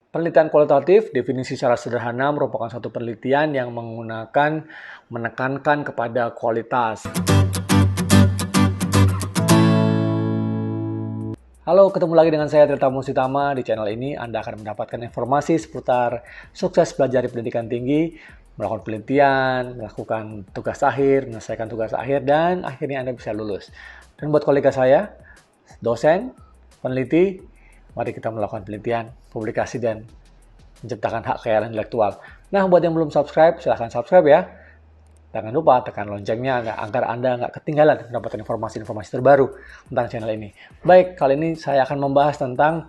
Penelitian kualitatif, definisi secara sederhana, merupakan suatu penelitian yang menekankan kepada kualitas. Halo, ketemu lagi dengan saya Tirta Musitama. Di channel ini Anda akan mendapatkan informasi seputar sukses belajar di pendidikan tinggi, melakukan penelitian, melakukan tugas akhir, menyelesaikan tugas akhir, dan akhirnya Anda bisa lulus. Dan buat kolega saya, dosen, peneliti, mari kita melakukan penelitian, publikasi, dan menciptakan hak kekayaan intelektual. Nah, buat yang belum subscribe, silahkan subscribe ya. Jangan lupa tekan loncengnya agar Anda nggak ketinggalan mendapatkan informasi-informasi terbaru tentang channel ini. Baik, kali ini saya akan membahas tentang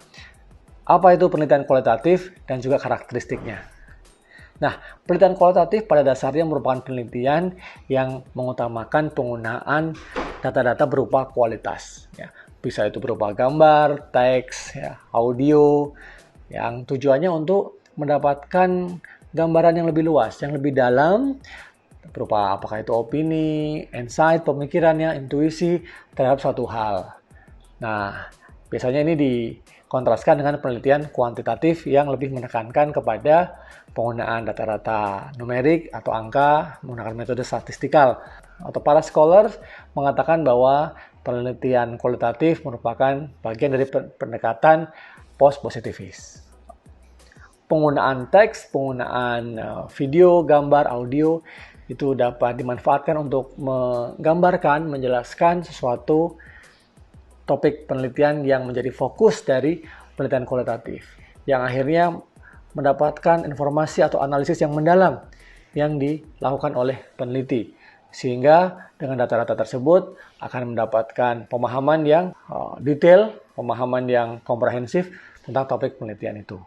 apa itu penelitian kualitatif dan juga karakteristiknya. Nah, penelitian kualitatif pada dasarnya merupakan penelitian yang mengutamakan penggunaan data-data berupa kualitas. Ya, bisa itu berupa gambar, teks, ya, audio, yang tujuannya untuk mendapatkan gambaran yang lebih luas, yang lebih dalam, berupa apakah itu opini, insight, pemikirannya, intuisi terhadap suatu hal. Nah, biasanya ini dikontraskan dengan penelitian kuantitatif yang lebih menekankan kepada penggunaan data-data numerik atau angka menggunakan metode statistikal. Atau para scholars mengatakan bahwa penelitian kualitatif merupakan bagian dari pendekatan post-positivis. Penggunaan teks, penggunaan video, gambar, audio itu dapat dimanfaatkan untuk menggambarkan, menjelaskan sesuatu topik penelitian yang menjadi fokus dari penelitian kualitatif, yang akhirnya mendapatkan informasi atau analisis yang mendalam yang dilakukan oleh peneliti, sehingga dengan data-data tersebut akan mendapatkan pemahaman yang detail, pemahaman yang komprehensif tentang topik penelitian itu.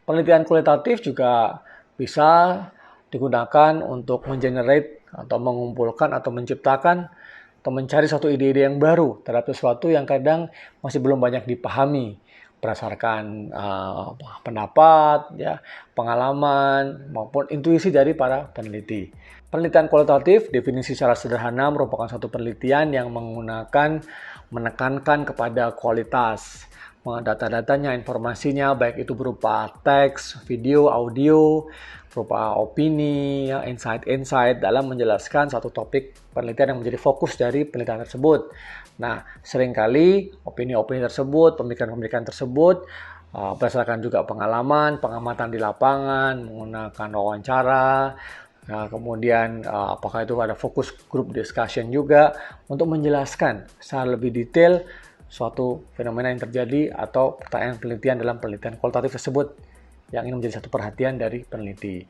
Penelitian kualitatif juga bisa digunakan untuk mengenerate atau mengumpulkan atau menciptakan atau mencari suatu ide-ide yang baru terhadap sesuatu yang kadang masih belum banyak dipahami berdasarkan pendapat, ya, pengalaman maupun intuisi dari para peneliti. Penelitian kualitatif, definisi secara sederhana, merupakan suatu penelitian yang menekankan kepada kualitas. Data-datanya, informasinya, baik itu berupa teks, video, audio, berupa opini, insight-insight dalam menjelaskan satu topik penelitian yang menjadi fokus dari penelitian tersebut. Nah, seringkali opini-opini tersebut, pemikiran-pemikiran tersebut berdasarkan juga pengalaman, pengamatan di lapangan, menggunakan wawancara, kemudian apakah itu ada fokus group discussion juga untuk menjelaskan secara lebih detail suatu fenomena yang terjadi atau pertanyaan penelitian dalam penelitian kualitatif tersebut yang ini menjadi satu perhatian dari peneliti.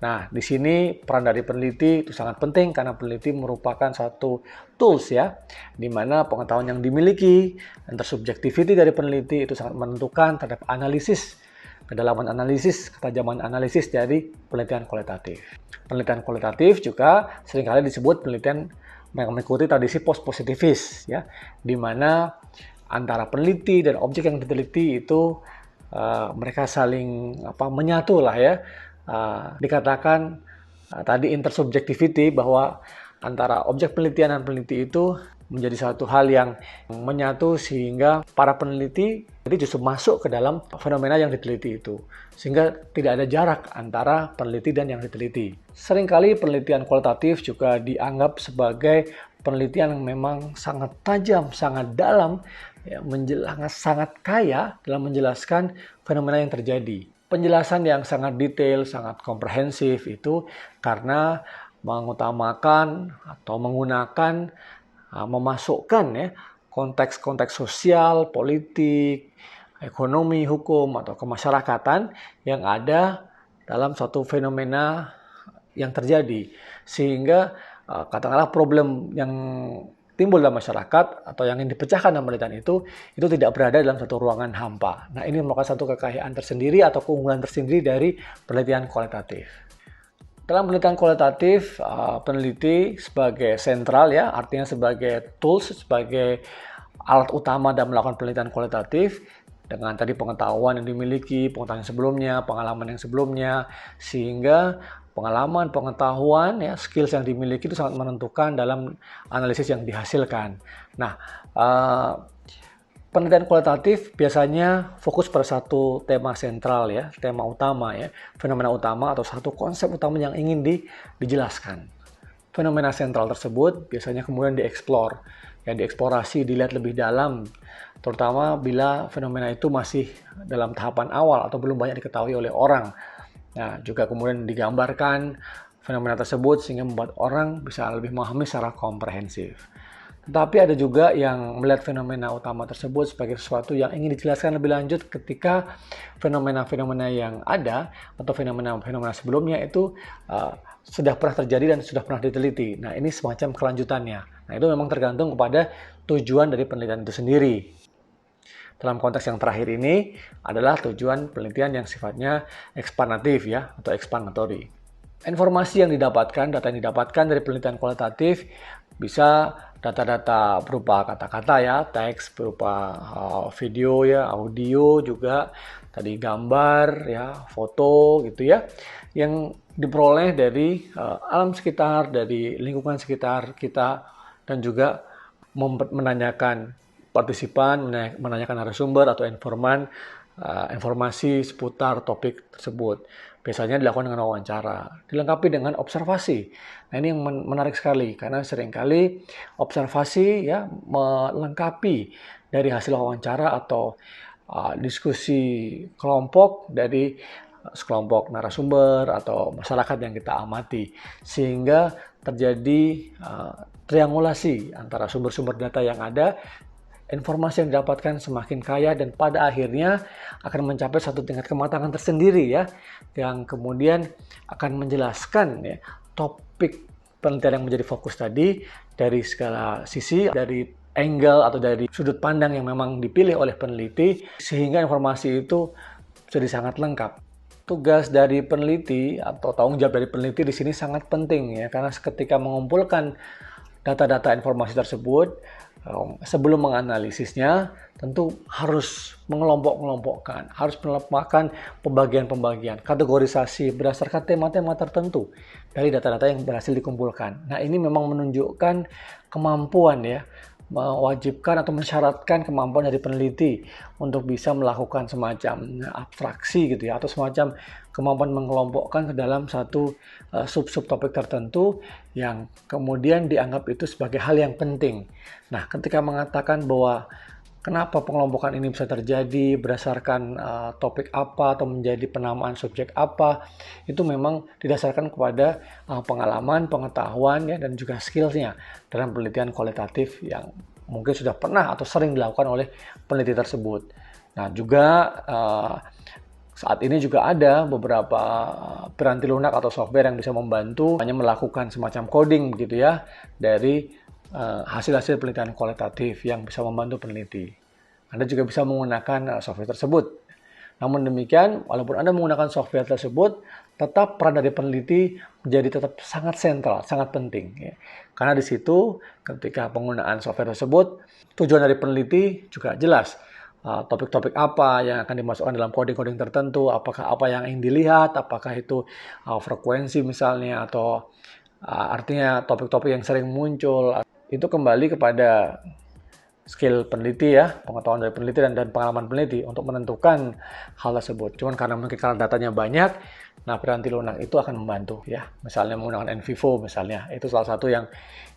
Nah, di sini peran dari peneliti itu sangat penting karena peneliti merupakan satu tools ya, di mana pengetahuan yang dimiliki dan intersubjectivity dari peneliti itu sangat menentukan terhadap analisis, kedalaman analisis, ketajaman analisis dari penelitian kualitatif. Penelitian kualitatif juga seringkali disebut penelitian mengikuti tradisi post-positivis ya, di mana antara peneliti dan objek yang diteliti itu mereka saling menyatu lah ya. Dikatakan tadi intersubjectivity, bahwa antara objek penelitian dan peneliti itu menjadi satu hal yang menyatu sehingga para peneliti jadi justru masuk ke dalam fenomena yang diteliti itu, sehingga tidak ada jarak antara peneliti dan yang diteliti. Seringkali penelitian kualitatif juga dianggap sebagai penelitian yang memang sangat tajam, sangat dalam, ya, sangat kaya dalam menjelaskan fenomena yang terjadi. Penjelasan yang sangat detail, sangat komprehensif itu karena mengutamakan atau menggunakan, memasukkan ya konteks-konteks sosial, politik, ekonomi, hukum, atau kemasyarakatan yang ada dalam suatu fenomena yang terjadi. Sehingga katakanlah problem yang timbul dalam masyarakat atau yang ingin dipecahkan dalam penelitian itu tidak berada dalam satu ruangan hampa. Nah, ini merupakan satu kekayaan tersendiri atau keunggulan tersendiri dari penelitian kualitatif. Dalam penelitian kualitatif, peneliti sebagai sentral ya, artinya sebagai tools, sebagai alat utama dalam melakukan penelitian kualitatif dengan tadi pengetahuan yang dimiliki, pengetahuan sebelumnya, pengalaman yang sebelumnya, sehingga pengalaman, pengetahuan, ya, skills yang dimiliki itu sangat menentukan dalam analisis yang dihasilkan. Nah, Penelitian kualitatif biasanya fokus pada satu tema sentral ya, tema utama ya, fenomena utama atau satu konsep utama yang ingin dijelaskan. Fenomena sentral tersebut biasanya kemudian dieksplor, ya dieksplorasi, dilihat lebih dalam, terutama bila fenomena itu masih dalam tahapan awal atau belum banyak diketahui oleh orang. Nah, juga kemudian digambarkan fenomena tersebut sehingga membuat orang bisa lebih memahami secara komprehensif. Tetapi ada juga yang melihat fenomena utama tersebut sebagai sesuatu yang ingin dijelaskan lebih lanjut ketika fenomena-fenomena yang ada atau fenomena-fenomena sebelumnya itu sudah pernah terjadi dan sudah pernah diteliti. Nah, ini semacam kelanjutannya. Nah, itu memang tergantung kepada tujuan dari penelitian itu sendiri. Dalam konteks yang terakhir ini adalah tujuan penelitian yang sifatnya eksplanatif ya, atau explanatory. Informasi yang didapatkan, data yang didapatkan dari penelitian kualitatif bisa data-data berupa kata-kata ya, teks berupa video ya, audio juga, tadi gambar ya, foto gitu ya, yang diperoleh dari alam sekitar, dari lingkungan sekitar kita, dan juga menanyakan partisipan, menanyakan narasumber atau informan informasi seputar topik tersebut. Biasanya dilakukan dengan wawancara, dilengkapi dengan observasi. Nah, ini yang menarik sekali karena seringkali observasi ya melengkapi dari hasil wawancara atau diskusi kelompok dari sekelompok narasumber atau masyarakat yang kita amati, sehingga terjadi triangulasi antara sumber-sumber data yang ada. Informasi yang didapatkan semakin kaya dan pada akhirnya akan mencapai satu tingkat kematangan tersendiri ya, yang kemudian akan menjelaskan ya topik penelitian yang menjadi fokus tadi dari segala sisi, dari angle atau dari sudut pandang yang memang dipilih oleh peneliti, sehingga informasi itu jadi sangat lengkap. Tugas dari peneliti atau tanggung jawab dari peneliti di sini sangat penting ya, karena ketika mengumpulkan data-data informasi tersebut, sebelum menganalisisnya tentu harus mengelompok-kelompokkan, harus melakukan pembagian-pembagian, kategorisasi berdasarkan tema-tema tertentu dari data-data yang berhasil dikumpulkan. Nah, ini memang menunjukkan kemampuan ya, mewajibkan atau mensyaratkan kemampuan dari peneliti untuk bisa melakukan semacam abstraksi gitu ya, atau semacam kemampuan mengelompokkan ke dalam satu sub-sub topik tertentu yang kemudian dianggap itu sebagai hal yang penting. Nah, ketika mengatakan bahwa kenapa pengelompokan ini bisa terjadi berdasarkan topik apa atau menjadi penamaan subjek apa, itu memang didasarkan kepada pengalaman, pengetahuan ya, dan juga skillsnya dalam penelitian kualitatif yang mungkin sudah pernah atau sering dilakukan oleh peneliti tersebut. Nah, juga saat ini juga ada beberapa piranti lunak atau software yang bisa membantu hanya melakukan semacam coding begitu ya dari hasil-hasil penelitian kualitatif yang bisa membantu peneliti. Anda juga bisa menggunakan software tersebut. Namun demikian, walaupun Anda menggunakan software tersebut, tetap peran dari peneliti menjadi tetap sangat sentral, sangat penting. Ya. Karena di situ, ketika penggunaan software tersebut, tujuan dari peneliti juga jelas. Topik-topik apa yang akan dimasukkan dalam coding-coding tertentu, apakah apa yang ingin dilihat, apakah itu frekuensi misalnya, atau artinya topik-topik yang sering muncul. Itu kembali kepada skill peneliti ya, pengetahuan dari peneliti dan pengalaman peneliti untuk menentukan hal tersebut. Cuman karena mungkin karena datanya banyak, nah piranti lunak itu akan membantu ya. Misalnya menggunakan NVivo misalnya, itu salah satu yang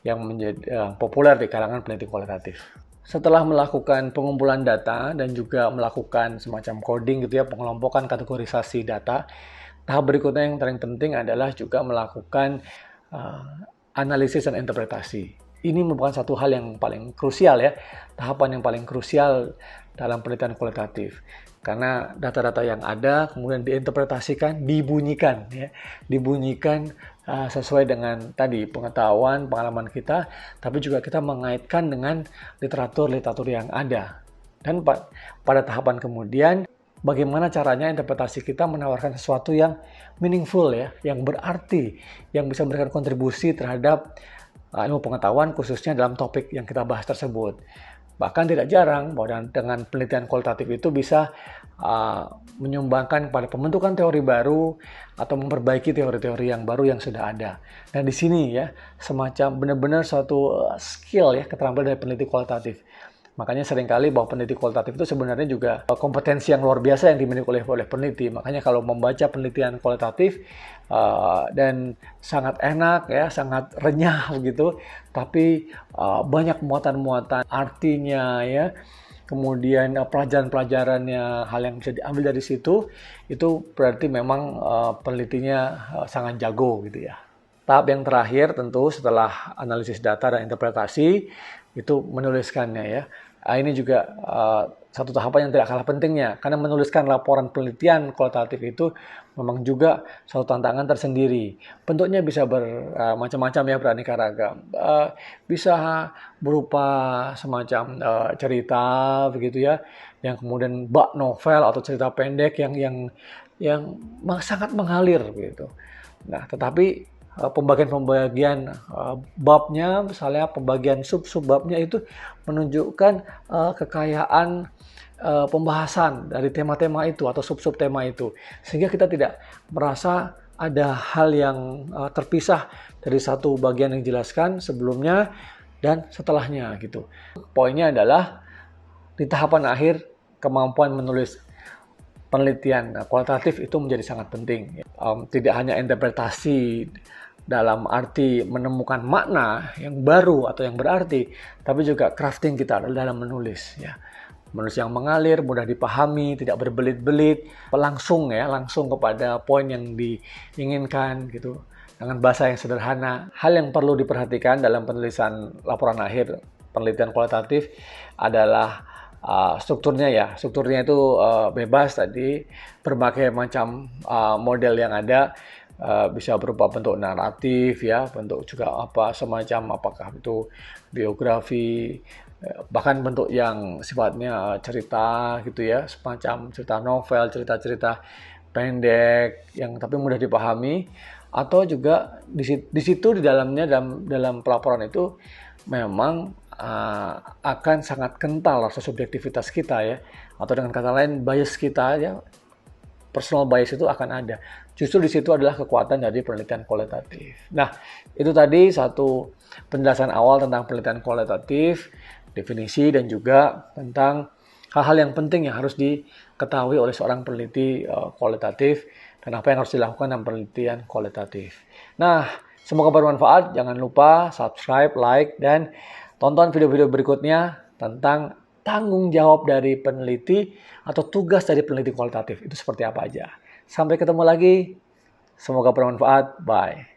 menjadi populer di kalangan peneliti kualitatif. Setelah melakukan pengumpulan data dan juga melakukan semacam coding gitu ya, pengelompokan kategorisasi data, tahap berikutnya yang paling penting adalah juga melakukan analisis dan interpretasi. Ini merupakan satu hal yang paling krusial ya, tahapan yang paling krusial dalam penelitian kualitatif. Karena data-data yang ada kemudian diinterpretasikan, dibunyikan sesuai dengan tadi pengetahuan, pengalaman kita, tapi juga kita mengaitkan dengan literatur yang ada. Dan pada tahapan kemudian, bagaimana caranya interpretasi kita menawarkan sesuatu yang meaningful ya, yang berarti, yang bisa memberikan kontribusi terhadap ilmu pengetahuan khususnya dalam topik yang kita bahas tersebut. Bahkan tidak jarang bahwa dengan penelitian kualitatif itu bisa menyumbangkan pada pembentukan teori baru atau memperbaiki teori-teori yang baru yang sudah ada. Nah, di sini ya semacam benar-benar suatu skill ya, keterampilan dari peneliti kualitatif. Makanya seringkali bahwa peneliti kualitatif itu sebenarnya juga kompetensi yang luar biasa yang dimiliki oleh peneliti. Makanya kalau membaca penelitian kualitatif dan sangat enak ya, sangat renyah begitu, tapi banyak muatan-muatan artinya ya. Kemudian pelajaran-pelajarannya, hal yang bisa diambil dari situ, itu berarti memang penelitinya sangat jago gitu ya. Tahap yang terakhir tentu setelah analisis data dan interpretasi, itu menuliskannya ya. Ini juga satu tahapan yang tidak kalah pentingnya, karena menuliskan laporan penelitian kualitatif itu memang juga suatu tantangan tersendiri. Bentuknya bisa bermacam-macam ya, beraneka ragam. Bisa berupa semacam cerita begitu ya, yang kemudian bak novel atau cerita pendek yang sangat mengalir begitu. Nah, tetapi pembagian-pembagian babnya, misalnya pembagian sub-sub babnya itu menunjukkan kekayaan pembahasan dari tema-tema itu atau sub-sub tema itu, sehingga kita tidak merasa ada hal yang terpisah dari satu bagian yang dijelaskan sebelumnya dan setelahnya gitu. Poinnya adalah di tahapan akhir kemampuan menulis penelitian kualitatif itu menjadi sangat penting. Tidak hanya interpretasi dalam arti menemukan makna yang baru atau yang berarti, tapi juga crafting kita dalam menulis ya. Menulis yang mengalir, mudah dipahami, tidak berbelit-belit, langsung kepada poin yang diinginkan gitu, dengan bahasa yang sederhana. Hal yang perlu diperhatikan dalam penulisan laporan akhir penelitian kualitatif adalah strukturnya ya. Strukturnya itu bebas tadi, berbagai macam model yang ada. Bisa berupa bentuk naratif ya, bentuk juga semacam apakah itu biografi, bahkan bentuk yang sifatnya cerita gitu ya, semacam cerita novel, cerita-cerita pendek yang tapi mudah dipahami, atau juga di situ di dalamnya dalam pelaporan itu memang akan sangat kental rasa subjektivitas kita ya, atau dengan kata lain bias kita ya. Personal bias itu akan ada. Justru di situ adalah kekuatan dari penelitian kualitatif. Nah, itu tadi satu penjelasan awal tentang penelitian kualitatif, definisi dan juga tentang hal-hal yang penting yang harus diketahui oleh seorang peneliti kualitatif dan apa yang harus dilakukan dalam penelitian kualitatif. Nah, semoga bermanfaat. Jangan lupa subscribe, like, dan tonton video-video berikutnya tentang tanggung jawab dari peneliti atau tugas dari peneliti kualitatif itu seperti apa aja. Sampai ketemu lagi. Semoga bermanfaat. Bye.